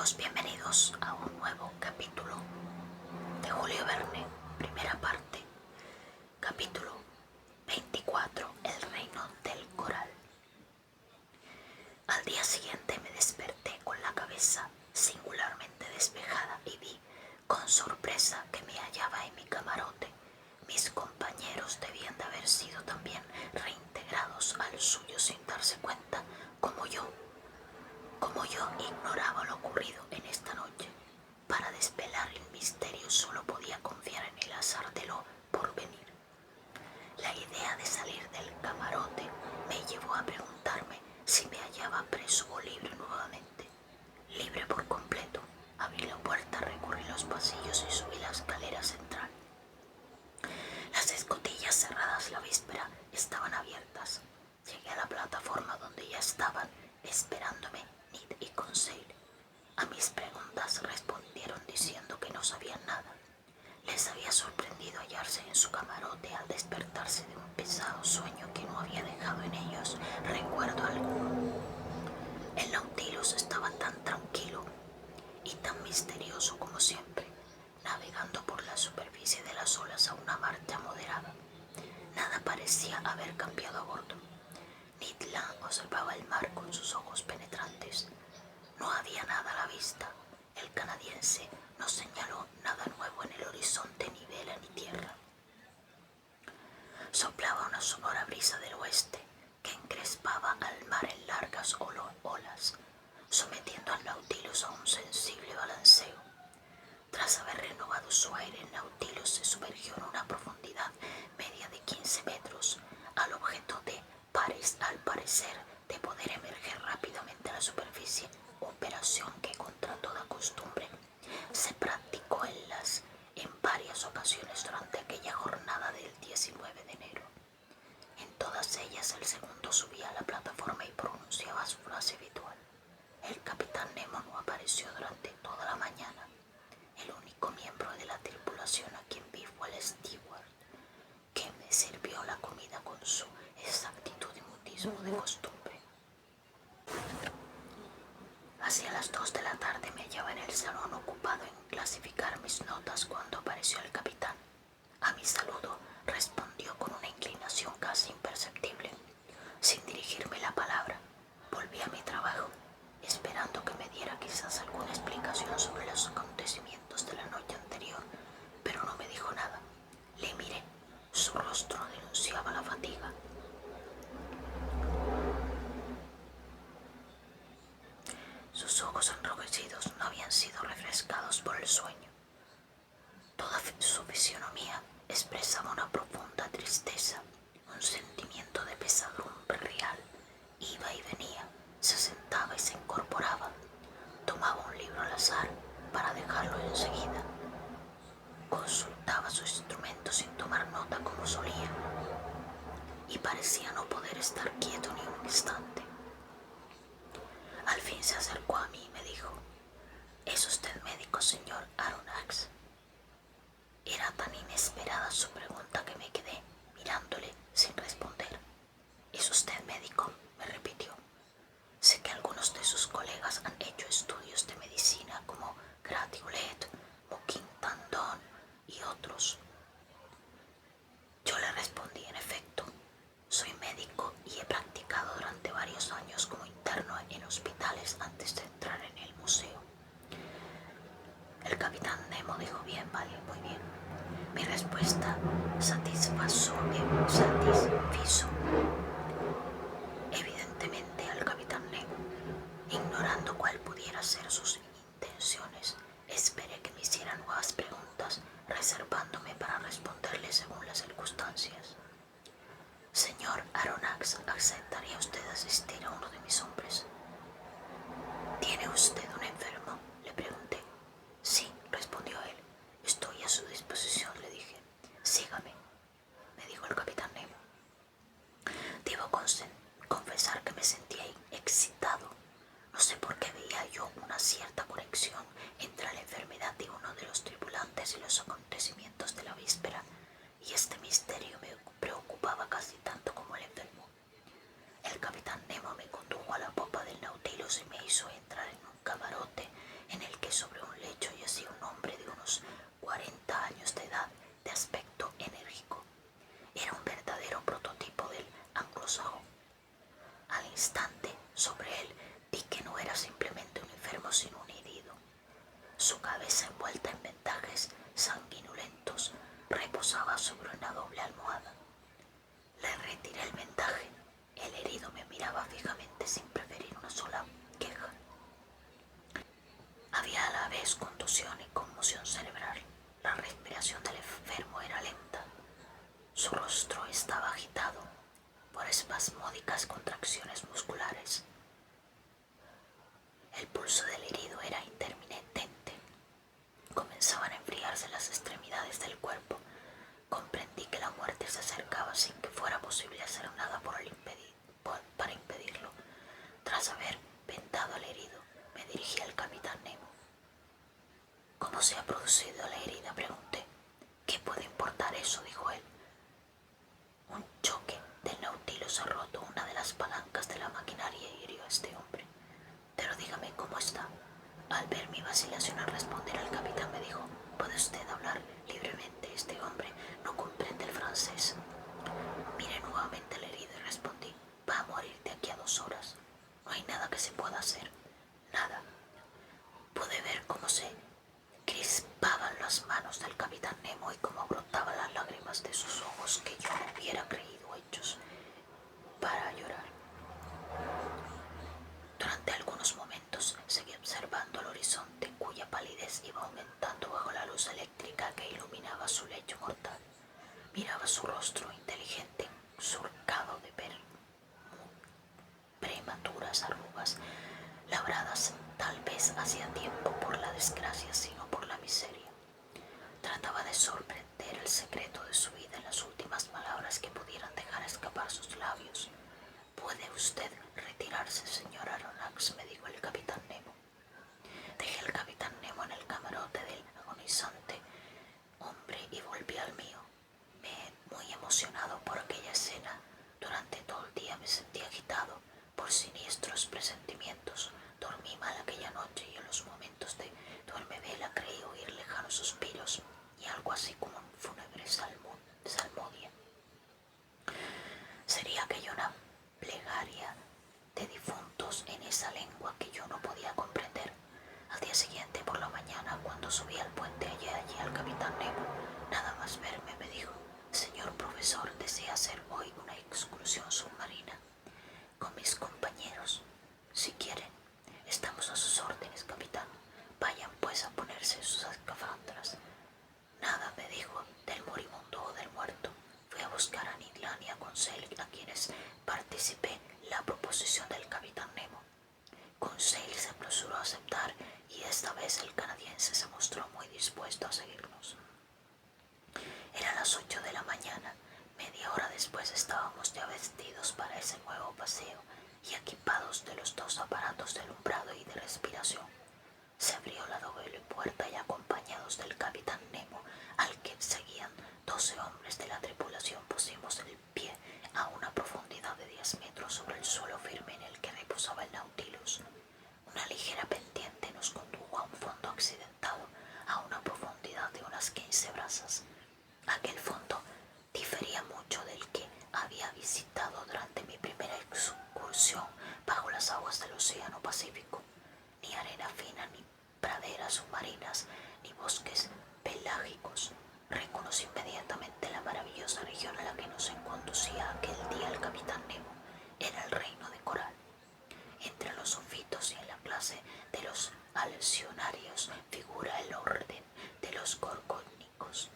amigos, bienvenidos a un nuevo capítulo de Julio Verne, primera parte, capítulo 24, El reino del coral. Al día siguiente me desperté con la cabeza singularmente despejada y vi con sorpresa que me hallaba en mi camarote. Mis compañeros debían de haber sido también reintegrados al suyo sin darse cuenta, como yo ignoraba lo ocurrido en esta noche. Para desvelar el misterio solo podía confiar en el azar de lo porvenir. La idea de salir del camarote me llevó a preguntarme si me hallaba preso o libre nuevamente. Libre por completo, abrí la puerta, recorrí los pasillos y subí la escalera central. Las escotillas cerradas la víspera estaban abiertas. Llegué a la plataforma donde ya estaban esperándome Ned y Conseil. A mis preguntas respondieron diciendo que no sabían nada. Les había sorprendido hallarse en su camarote al despertarse de un pesado sueño que no había dejado en ellos recuerdo alguno. El Nautilus estaba tan tranquilo y tan misterioso como siempre, navegando por la superficie de las olas a una marcha moderada. Nada parecía haber cambiado a bordo. Ned Land observaba el mar con sus ojos penetrantes. No había nada a la vista. El canadiense no señaló nada nuevo en el horizonte, ni vela ni tierra. Soplaba una sonora brisa del oeste que encrespaba al mar en largas olas, sometiendo al Nautilus a un sensible balanceo. Tras haber renovado su aire, el Nautilus se sumergió en una profundidad media de 15 metros, al objeto de, al parecer, de poder emerger rápidamente a la superficie, operación que contra toda costumbre se practicó en varias ocasiones durante aquella jornada del 19 de enero. En todas ellas el segundo subía a la plataforma y pronunciaba su frase habitual. El capitán Nemo no apareció durante toda la mañana. El único miembro de la tripulación a quien vi fue el steward, que me sirvió la comida con su exactitud y mutismo de costumbre. Hacia las 2 de la tarde me hallaba en el salón ocupado en clasificar mis notas cuando apareció el capitán. A mi saludo respondió con una inclinación casi imperceptible. Sin dirigirme la palabra, volví a mi trabajo, esperando que me diera quizás alguna explicación sobre los acontecimientos de la noche anterior, pero no me dijo nada. Le miré. Su rostro denunciaba la fatiga. Sus ojos enrojecidos no habían sido refrescados por el sueño. Toda su fisionomía expresaba una profunda tristeza, un sentimiento de pesadumbre real. Iba y venía, se sentaba y se incorporaba, tomaba un libro al azar para dejarlo enseguida, consultaba sus instrumentos sin tomar nota como solía, y parecía no poder estar quieto ni un instante. Al fin se acercó a mí y me dijo: ¿Es usted médico, señor Aronnax? Era tan inesperada su pregunta que me quedé mirándole sin responder. ¿Es usted médico?, me repitió. Sé que algunos de sus colegas han hecho estudios de medicina como Gratiolet, Moquin-Tandon y otros. Yo le respondí: en efecto, soy médico y he practicado durante varios años como interno en hospitales antes de entrar en el museo. El capitán Nemo dijo: bien, vale, muy bien. Mi respuesta satisfizo evidentemente al capitán Nemo. Ignorando cuál pudiera ser sus intenciones, esperé que me hiciera nuevas preguntas, reservándome para responderle según las circunstancias. Señor Aronnax, ¿aceptaría usted asistir a uno de mis hombres? ¿Tiene usted un enfermo?, le pregunté. Sí, respondió él. Estoy a su disposición, le dije. Sígame, me dijo el capitán Nemo. Debo confesar que me sentía excitado. No sé por qué veía yo una cierta conexión entre la enfermedad de uno de los tripulantes y los acontecimientos de la víspera, y este misterio me preocupaba casi tanto como el enfermo. El capitán Nemo me condujo a la popa del Nautilus y me hizo entrar en un camarote en instante sobre él vi que no era simplemente un enfermo sino un herido. Su cabeza envuelta en vendajes sanguinolentos reposaba sobre una doble almohada. Le retiré el vendaje. El herido me miraba fijamente sin preferir una sola queja. Había a la vez contusión y conmoción cerebral. La respiración del enfermo era lenta. Su rostro estaba agitado por espasmódicas contracciones musculares. El pulso del herido era intermitente. Comenzaban a enfriarse las extremidades del cuerpo. Comprendí que la muerte se acercaba sin que fuera posible hacer nada para impedirlo. Tras haber vendado al herido, me dirigí al capitán Nemo. ¿Cómo se ha producido la herida?, pregunté. ¿Qué puede importar eso?, dijo él. Un choque del Nautilus ha roto una de las palancas de la maquinaria y hirió a este hombre. Pero dígame cómo está. Al ver mi vacilación al responder, el capitán me dijo: ¿puede usted hablar libremente? Este hombre no comprende el francés. Miré nuevamente al herido y respondí: va a morir de aquí a 2 horas. No hay nada que se pueda hacer. Nada. Pude ver cómo se crispaban las manos del capitán Nemo y cómo brotaban las lágrimas de sus ojos, que yo no hubiera creído hechos para llorar. Durante algunos momentos seguí observando el horizonte, cuya palidez iba aumentando bajo la luz eléctrica que iluminaba su lecho mortal. Miraba su rostro inteligente, surcado de prematuras arrugas, labradas tal vez hacía tiempo por la desgracia, sino por la miseria. Trataba de sorprender el secreto de su vida en las últimas palabras que pudieran dejar escapar sus labios. «¿Puede usted retirarse, señor Aronnax?», me dijo el capitán Nemo. Dejé al capitán Nemo en el camarote del agonizante hombre y volví al mío. Muy emocionado por aquella escena. Durante todo el día me sentí agitado por siniestros presentimientos. Dormí mal aquella noche y en los momentos de duermevela creí oír lejanos suspiros y algo así como un fúnebre salmodia. ¿Sería aquello una plegaria de difuntos en esa lengua que yo no podía comprender? Al día siguiente, por la mañana, cuando subí al puente, hallé allí al capitán Nemo. Nada más verme me dijo: «Señor profesor, ¿desea hacer hoy una excursión submarina con mis compañeros?» «Si quieren». «Estamos a sus órdenes, capitán. Vayan pues a ponerse sus escafandras». «Nada», me dijo, «del moribundo o del muerto. Fui a buscar a Ned Land y a Conseil, a quienes participé la proposición del capitán Nemo. Conseil se apresuró a aceptar y esta vez el canadiense se mostró muy dispuesto a seguirnos. Eran las 8 de la mañana. Media hora después estábamos ya vestidos para ese nuevo paseo y equipados de los 2 aparatos de alumbrado y de respiración. Se abrió la doble puerta y, acompañados del capitán Nemo, al que seguían 12 hombres de la tripulación, pusimos el pie a una profundidad de 10 metros sobre el suelo firme en el que reposaba el Nautilus. Una ligera pendiente nos condujo a un fondo accidentado a una profundidad de unas 15 brazas. Aquel fondo difería mucho del que había visitado durante mi primera excursión bajo las aguas del Océano Pacífico. Ni arena fina, ni praderas submarinas, ni bosques pelágicos. Reconocí inmediatamente la maravillosa región a la que nos conducía aquel día el capitán Nemo. Era el reino de coral. Entre los zofitos y en la clase de los alcionarios figura el orden de los gorgónidos,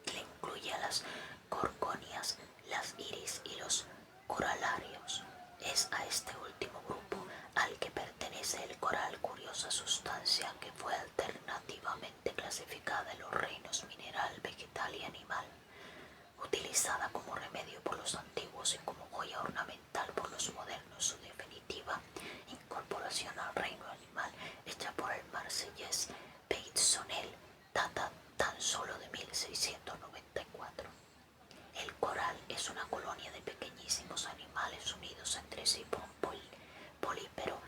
que incluye a las gorgonias, las iris y los coralarios. Es a este último grupo al que pertenece el coral, curiosa sustancia que fue alternativamente clasificada en los reinos mineral, vegetal y animal, utilizada como remedio por los antiguos y como joya ornamental por los modernos. Su definitiva incorporación al reino animal, hecha por el marsellés Peitsonel, data tan solo de 1694. El coral es una colonia de pequeñísimos animales unidos entre sí por un polímero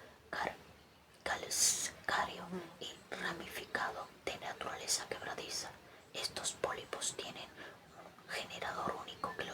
calcáreo y ramificado de naturaleza quebradiza. Estos pólipos tienen un generador único que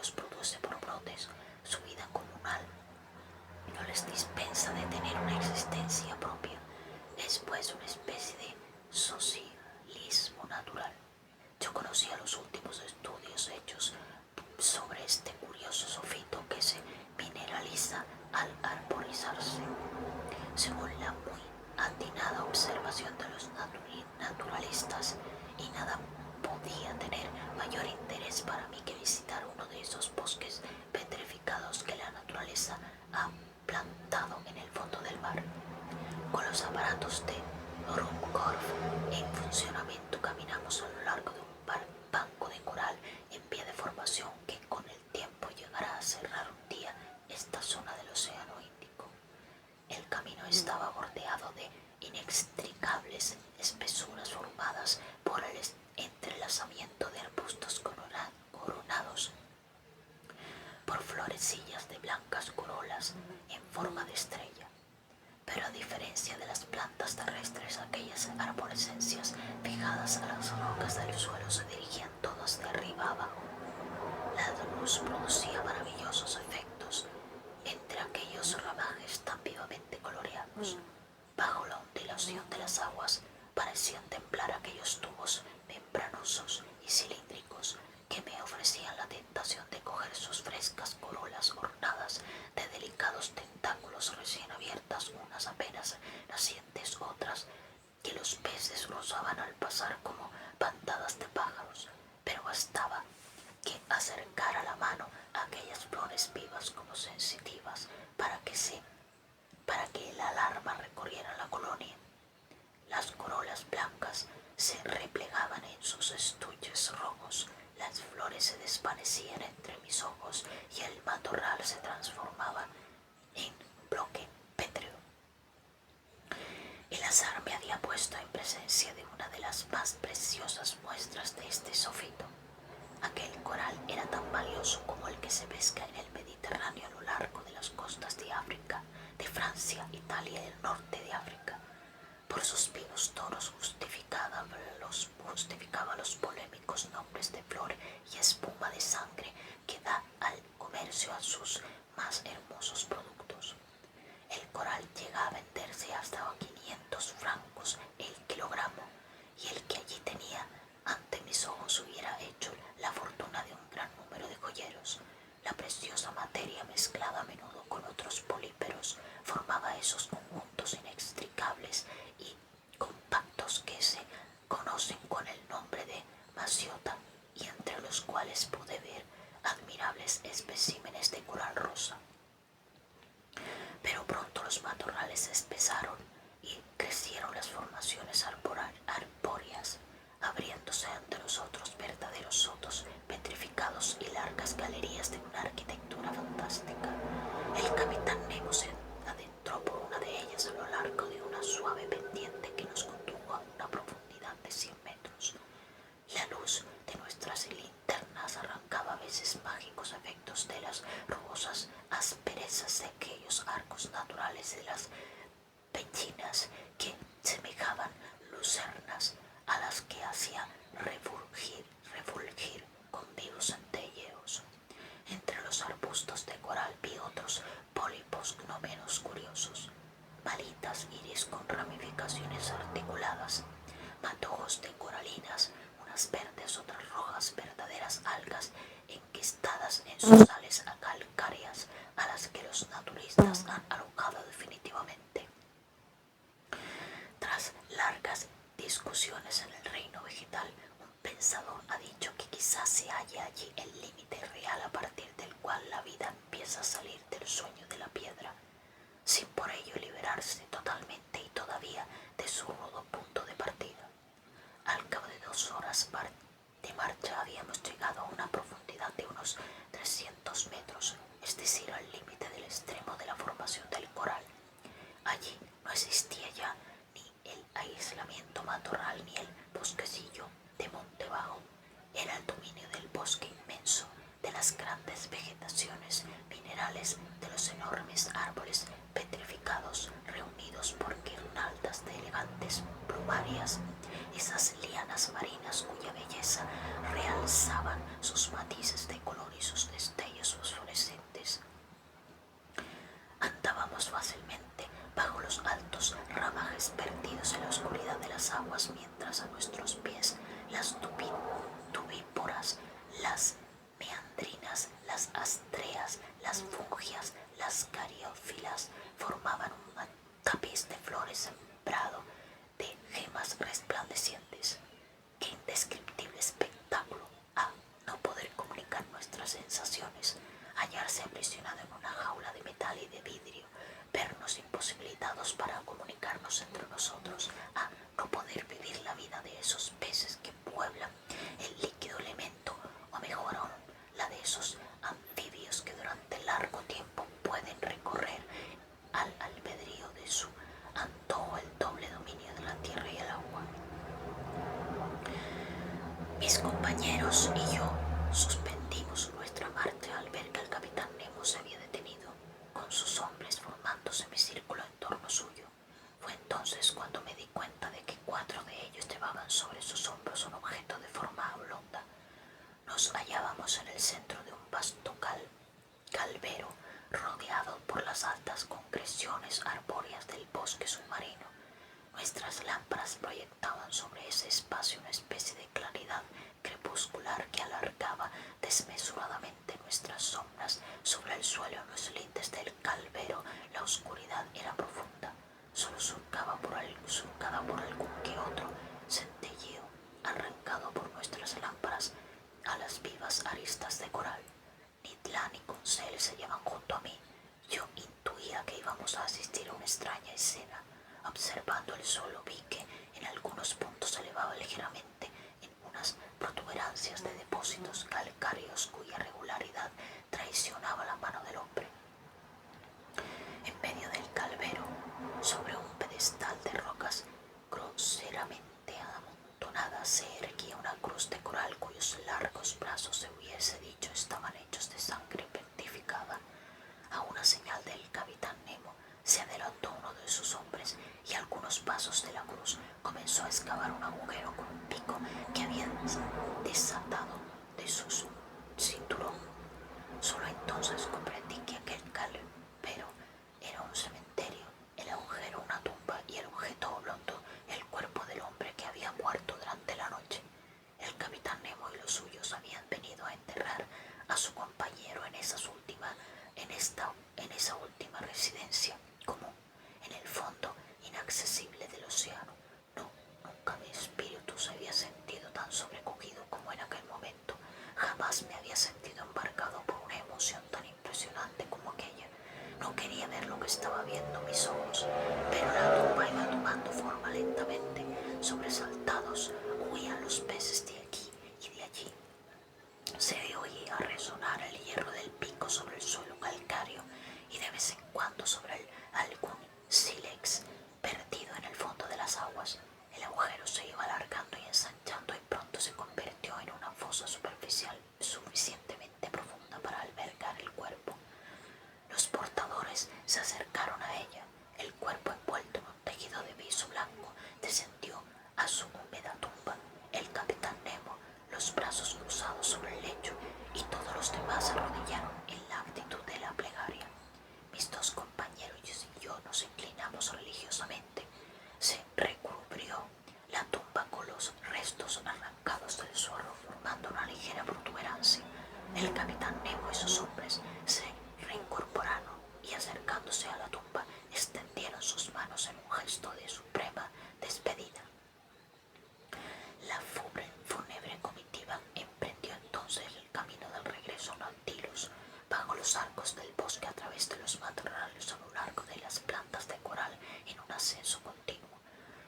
inextricables espesuras formadas por el entrelazamiento de arbustos coronados por florecillas de blancas corolas en forma de estrella. Pero a diferencia de las plantas terrestres, aquellas arborescencias fijadas a las rocas del suelo se dirigían todas de arriba a abajo. La luz producía maravillosos efectos entre aquellos ramajes tan vivamente coloreados. Bajo la ondulación de las aguas parecían temblar aquellos tubos membranosos y cilíndricos que me ofrecían la tentación de coger sus frescas corolas ornadas de delicados tentáculos recién abiertas, unas apenas nacientes, otras que los peces rozaban al pasar como bandadas de pájaros, pero bastaba que acercara la mano a aquellas flores vivas como sensitivas para que la alarma recorriera la colonia. Las corolas blancas se replegaban en sus estuches rojos, las flores se desvanecían entre mis ojos y el matorral se transformaba en bloque pétreo. El azar me había puesto en presencia de una de las más preciosas muestras de este sofito. Aquel coral era tan valioso como el que se pesca en el Mediterráneo a lo largo de las costas de África, de Francia, Italia y el norte de África. Por sus vivos tonos justificaba los polémicos nombres de flor y espuma de sangre que da al comercio a sus más hermosos productos. El coral llega a venderse hasta 500 francos el kilogramo, y el que allí tenía ante mis ojos hubiera hecho la fortuna de un gran número de joyeros. La preciosa materia, mezclada a menudo con otros polímeros, formaba esos conjuntos inextricables y compactos que se conocen con el nombre de maciota, y entre los cuales pude ver admirables especímenes de coral rosa. Pero pronto los matorrales se espesaron y crecieron las formaciones arbóreas, abriéndose ante nosotros verdaderos sotos petrificados y largas galerías de una arquitectura fantástica. El capitán Nemo se adentró por una de ellas a lo largo de una suave pendiente que nos condujo a una profundidad de 100 metros. La luz de nuestras linternas arrancaba a veces mágicos efectos de las rugosas asperezas de aquellos arcos naturales de las pechinas que semejaban lucernas a las que hacía refulgir con vivos centelleos. Entre los arbustos de coral vi otros pólipos no menos curiosos, malitas iris con ramificaciones articuladas, matojos de coralinas, unas verdes, otras rojas, verdaderas algas enquistadas en sus sales calcáreas a las que los naturistas han alojado definitivamente. Tras largas discusiones en el reino vegetal, un pensador ha dicho que quizás se halle allí el límite real a partir del cual la vida empieza a salir del sueño de la piedra, sin por ello liberarse totalmente y todavía de su rudo punto de partida. Al cabo de 2 horas de marcha habíamos llegado a una profundidad de unos 300 metros, es decir, al límite del extremo de la formación del coral. Allí no existía ya ni el aislamiento matorral ni el bosquecillo de monte bajo. Era el dominio del bosque inmenso, de las grandes vegetaciones minerales, de los enormes árboles petrificados reunidos por guirnaldas de elegantes plumarias, esas lianas marinas cuya belleza realzaban sus matices de color y sus destellos fosforescentes. Andábamos fácilmente bajo los altos ramajes perdidos en la oscuridad de las aguas, mientras a nuestros pies las tubíporas, las meandrinas, las astreas, las fungias, las cariófilas formaban un tapiz de flores sembrado de gemas resplandecientes. ¡Qué indescriptible espectáculo! No poder comunicar nuestras sensaciones, hallarse aprisionado en una jaula de metal y de vidrio, vernos imposibilitados para comunicarnos entre nosotros, no poder vivir la vida de esos peces que pueblan el líquido elemento, o mejor aún, la de esos anfibios que durante largo tiempo pueden recorrer al albedrío de su antojo el doble dominio Ross y yo suspendimos nuestra marcha al ver que el capitán Nemo se había detenido, con sus hombres formando semicírculo en torno suyo. Fue entonces cuando me di cuenta de que 4 de ellos llevaban sobre sus hombros un objeto de forma oblonga. Nos hallábamos en el centro de un vasto calvero, rodeado por las altas concreciones arbóreas del bosque submarino. Nuestras lámparas proyectaban sobre ese espacio una especie de claridad crepuscular que alargaba desmesuradamente nuestras sombras. Sobre el suelo en los lindes del calvero la oscuridad era profunda, solo surcada por algún que otro centelleo arrancado por nuestras lámparas a las vivas aristas de coral. Ni Tla ni Conseil se hallaban junto a mí. Yo intuía que íbamos a asistir a una extraña escena. Observando el suelo vi que en algunos puntos se elevaba ligeramente en unas protuberancias de depósitos calcáreos cuya regularidad traicionaba la mano del hombre. En medio del calvero, sobre un pedestal de rocas groseramente amontonadas, se erguía una cruz de coral cuyos largos brazos, se hubiese dicho, estaban hechos de sangre petrificada. A una señal del capitán Nemo se adelantó uno de sus hombres y a algunos pasos de la cruz comenzó a excavar un agujero con un pico que había desatado de su cinturón. Solo entonces comprendí que aquel calvero era un cementerio, el agujero una tumba y el objeto oblongo el cuerpo del hombre que había muerto durante la noche. El capitán Nemo y los suyos habían venido a enterrar a su compañero en esa última residencia común, en el fondo inaccesible del océano. Nunca mi espíritu se había sentido tan sobrecogido como en aquel momento. Jamás me había sentido embargado por una emoción tan impresionante como aquella. No quería ver lo que estaba viendo mis ojos, pero la tumba iba tomando forma lentamente. Sobresaltados huían los peces de aquí y de allí. Se oía resonar el hierro del pico sobre el suelo calcáreo y de vez en cuando sobre algún sílex perdido en el fondo de las aguas. El agujero se iba alargando y ensanchando y pronto se convirtió en una fosa superficial suficientemente profunda para albergar el cuerpo. Los portadores se acercaron a ella. El cuerpo envuelto en un tejido de viso blanco descendió a su húmeda tumba. El capitán Nemo, los brazos cruzados sobre el lecho, y todos los demás se arrodillaron en la actitud de la plegaria. Mis 2 compañeros y yo nos inclinamos religiosamente. Se recubrió la tumba con los restos arrancados del suelo, formando una ligera protuberancia. El capitán Nemo y sus hombres se reincorporaron y, acercándose a la tumba, extendieron sus manos en un gesto de suprema despedida. La fúnebre comitiva emprendió entonces el camino del regreso a Nautilus, bajo los arcos del bosque, a través de los matorrales a lo largo de las plantas de coral, en un ascenso continuo.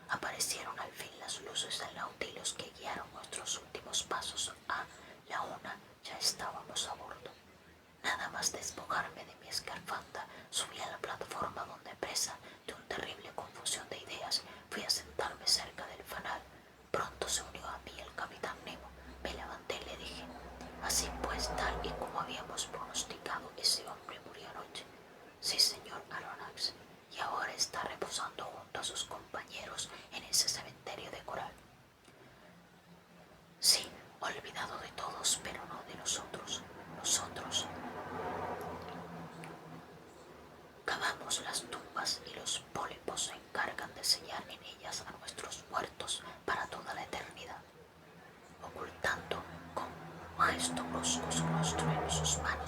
Aparecieron al fin las luces del Nautilus que guiaron nuestros últimos pasos. A la 1 ya estábamos a bordo. Nada más despojarme de mi escarfanda, subí a la plataforma donde, presa de una terrible confusión de ideas, fui a sentarme cerca del fanal. Pronto se unió a mí el capitán Nemo. Me levanté y le dije: así pues, tal y como habíamos pronosticado, ese hombre murió anoche. Sí, señor Aronnax, y ahora está reposando junto a sus compañeros en ese cementerio de coral. Sí, olvidado de todos, pero no de nosotros. Nosotros cavamos las tumbas y los pólipos se encargan de sellar en ellas a nuestros muertos para toda la eternidad. Ocultando con un gesto brusco su rostro en sus manos,